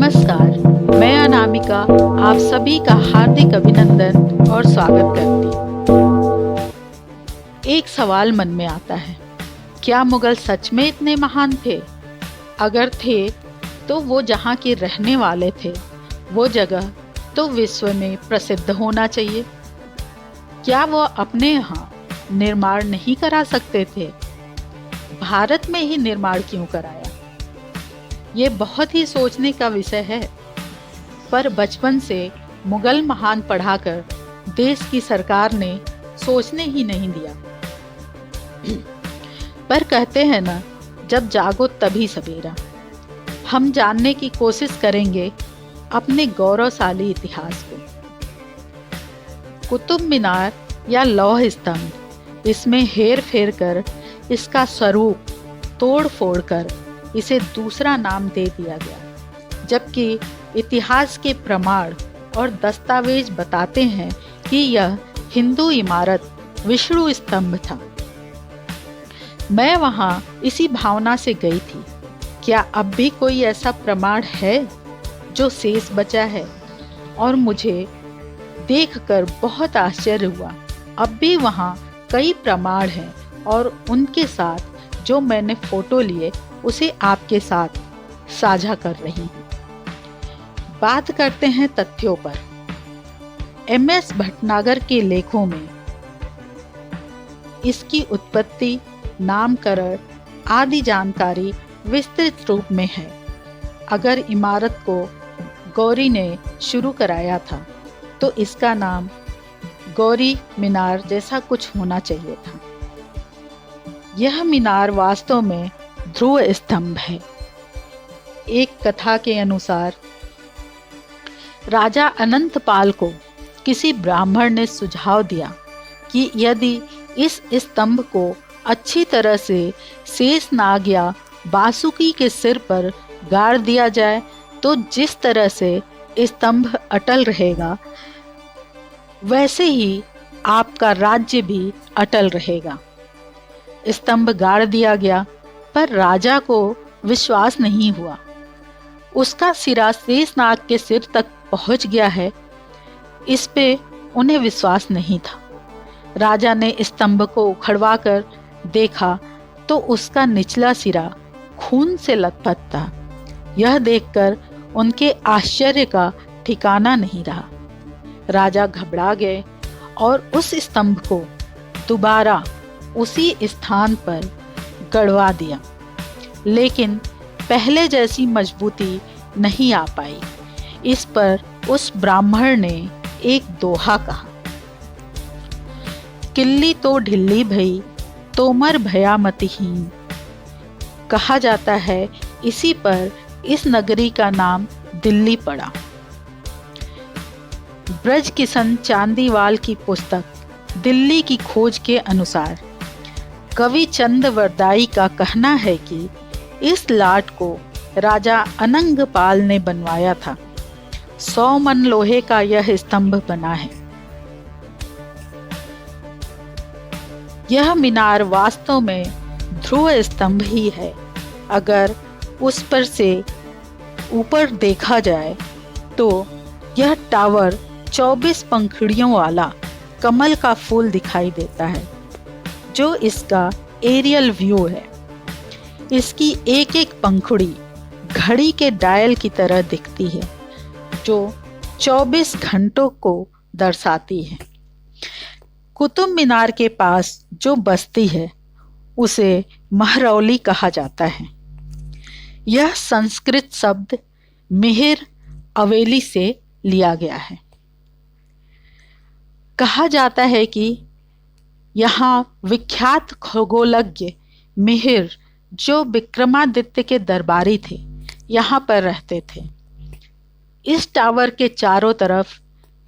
नमस्कार, मैं अनामिका आप सभी का हार्दिक अभिनंदन और स्वागत करती हूँ। एक सवाल मन में आता है, क्या मुगल सच में इतने महान थे? अगर थे तो वो जहाँ के रहने वाले थे, वो जगह तो विश्व में प्रसिद्ध होना चाहिए। क्या वो अपने यहाँ निर्माण नहीं करा सकते थे? भारत में ही निर्माण क्यों कराया? ये बहुत ही सोचने का विषय है, पर बचपन से मुगल महान पढ़ाकर देश की सरकार ने सोचने ही नहीं दिया। पर कहते हैं ना, जब जागो तभी सवेरा। हम जानने की कोशिश करेंगे अपने गौरवशाली इतिहास को। कुतुब मीनार या लौह स्तंभ, इसमें हेर फेर कर इसका स्वरूप तोड़ फोड़ कर इसे दूसरा नाम दे दिया गया, जबकि इतिहास के प्रमाण और दस्तावेज बताते हैं कि यह हिंदू इमारत विष्णु स्तंभ था। मैं वहां इसी भावना से गई थी। क्या अब भी कोई ऐसा प्रमाण है जो शेष बचा है? और मुझे देखकर बहुत आश्चर्य हुआ। अब भी वहां कई प्रमाण हैं और उनके साथ जो मैंने फोटो लिए उसे आपके साथ साझा कर रही हूँ। बात करते हैं तथ्यों पर। MS भटनागर के लेखों में इसकी उत्पत्ति, नामकरण आदि जानकारी विस्तृत रूप में है। अगर इमारत को गौरी ने शुरू कराया था तो इसका नाम गौरी मीनार जैसा कुछ होना चाहिए था। यह मीनार वास्तव में ध्रुव स्तंभ है। एक कथा के अनुसार राजा अनंतपाल को किसी ब्राह्मण ने सुझाव दिया कि यदि इस स्तंभ को अच्छी तरह से शेषनाग या बासुकी के सिर पर गाड़ दिया जाए तो जिस तरह से स्तंभ अटल रहेगा, वैसे ही आपका राज्य भी अटल रहेगा। स्तंभ गाड़ दिया गया, पर राजा को विश्वास नहीं हुआ। उसका सिरा शेषनाग के सिर तक पहुंच गया है, इस पे उन्हें विश्वास नहीं था। राजा ने स्तंभ को उखड़वा कर देखा तो उसका निचला सिरा खून से लथपथ था। यह देखकर उनके आश्चर्य का ठिकाना नहीं रहा। राजा घबरा गए और उस स्तंभ को दोबारा उसी स्थान पर गड़वा दिया, लेकिन पहले जैसी मजबूती नहीं आ पाई। इस पर उस ब्राह्मण ने एक दोहा कहा, किल्ली तो ढिल्ली भई तोमर भया मतिहीन। कहा जाता है इसी पर इस नगरी का नाम दिल्ली पड़ा। ब्रज किशन चांदीवाल की पुस्तक दिल्ली की खोज के अनुसार कवि चंद वरदाई का कहना है कि इस लाट को राजा अनंगपाल ने बनवाया था। 100 मन लोहे का यह स्तंभ बना है। यह मीनार वास्तव में ध्रुव स्तंभ ही है। अगर उस पर से ऊपर देखा जाए तो यह टावर 24 पंखुड़ियों वाला कमल का फूल दिखाई देता है, जो इसका एरियल व्यू है। इसकी एक एक पंखुड़ी घड़ी के डायल की तरह दिखती है, जो 24 घंटों को दर्शाती है। कुतुब मीनार के पास जो बस्ती है उसे महरौली कहा जाता है। यह संस्कृत शब्द मिहिर अवेली से लिया गया है। कहा जाता है कि यहाँ विख्यात खगोलज्ञ मिहिर, जो विक्रमादित्य के दरबारी थे, यहाँ पर रहते थे। इस टावर के चारों तरफ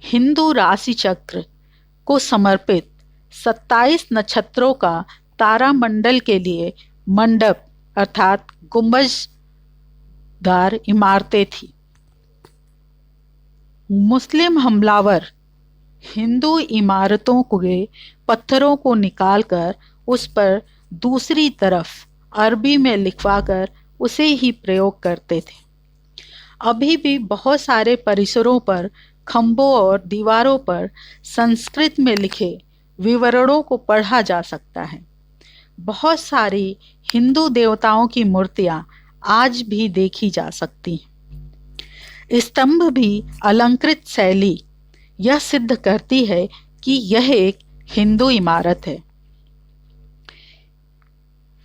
हिंदू राशि चक्र को समर्पित 27 नक्षत्रों का तारामंडल के लिए मंडप अर्थात गुंबजदार इमारतें थी। मुस्लिम हमलावर हिंदू इमारतों के पत्थरों को निकालकर उस पर दूसरी तरफ अरबी में लिखवाकर उसे ही प्रयोग करते थे। अभी भी बहुत सारे परिसरों पर खंभों और दीवारों पर संस्कृत में लिखे विवरणों को पढ़ा जा सकता है। बहुत सारी हिंदू देवताओं की मूर्तियां आज भी देखी जा सकती हैं। स्तंभ भी अलंकृत शैली यह सिद्ध करती है कि यह एक हिंदू इमारत है।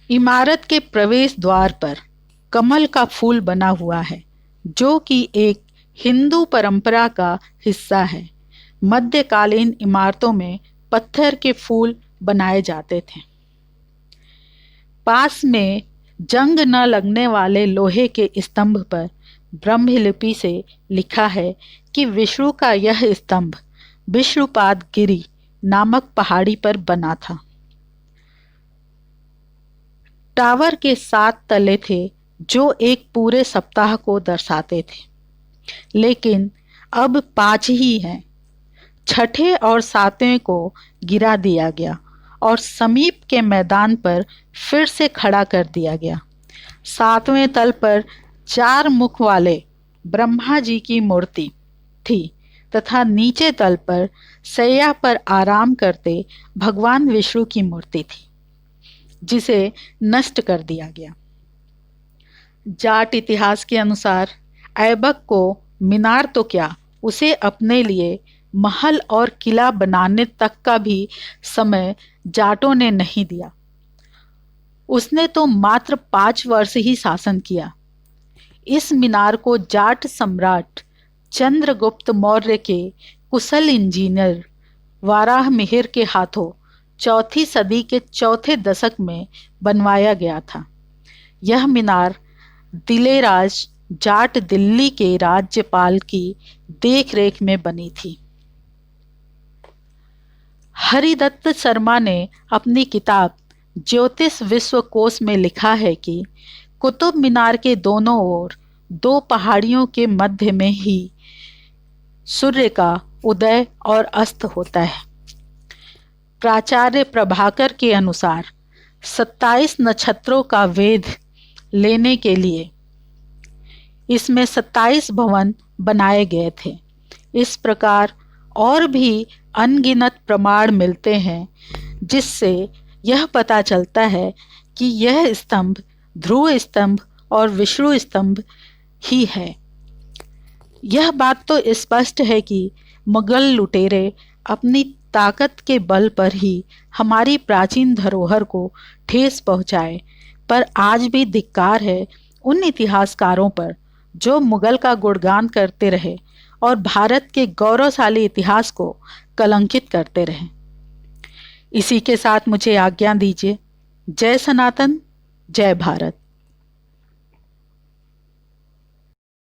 इमारत के प्रवेश द्वार पर कमल का फूल बना हुआ है, जो कि एक हिंदू परंपरा का हिस्सा है। मध्यकालीन इमारतों में पत्थर के फूल बनाए जाते थे। पास में जंग न लगने वाले लोहे के स्तंभ पर ब्रह्मलिपि से लिखा है कि विष्णु का यह स्तंभ विष्णुपाद गिरी नामक पहाड़ी पर बना था। टावर के 7 तले थे जो एक पूरे सप्ताह को दर्शाते थे, लेकिन अब 5 ही हैं। छठे और 7वें को गिरा दिया गया और समीप के मैदान पर फिर से खड़ा कर दिया गया। 7वें तल पर 4 मुख वाले ब्रह्मा जी की मूर्ति थी तथा नीचे तल पर शैया पर आराम करते भगवान विष्णु की मूर्ति थी, जिसे नष्ट कर दिया गया। जाट इतिहास के अनुसार ऐबक को मीनार तो क्या, उसे अपने लिए महल और किला बनाने तक का भी समय जाटों ने नहीं दिया। उसने तो मात्र 5 वर्ष ही शासन किया। इस मीनार को जाट सम्राट चंद्रगुप्त मौर्य के कुशल इंजीनियर वाराह मिहिर के हाथों 4वीं सदी के चौथे दशक में बनवाया गया था। यह मीनार दिलेराज जाट दिल्ली के राज्यपाल की देखरेख में बनी थी। हरिदत्त शर्मा ने अपनी किताब ज्योतिष विश्वकोश में लिखा है कि कुतुब मीनार के दोनों ओर 2 पहाड़ियों के मध्य में ही सूर्य का उदय और अस्त होता है। प्राचार्य प्रभाकर के अनुसार 27 नक्षत्रों का वेध लेने के लिए इसमें 27 भवन बनाए गए थे। इस प्रकार और भी अनगिनत प्रमाण मिलते हैं, जिससे यह पता चलता है कि यह स्तंभ ध्रुव स्तंभ और विष्णु स्तंभ ही है। यह बात तो स्पष्ट है कि मुगल लुटेरे अपनी ताकत के बल पर ही हमारी प्राचीन धरोहर को ठेस पहुंचाए, पर आज भी धिक्कार है उन इतिहासकारों पर जो मुगल का गुणगान करते रहे और भारत के गौरवशाली इतिहास को कलंकित करते रहे। इसी के साथ मुझे आज्ञा दीजिए। जय सनातन, जय भारत।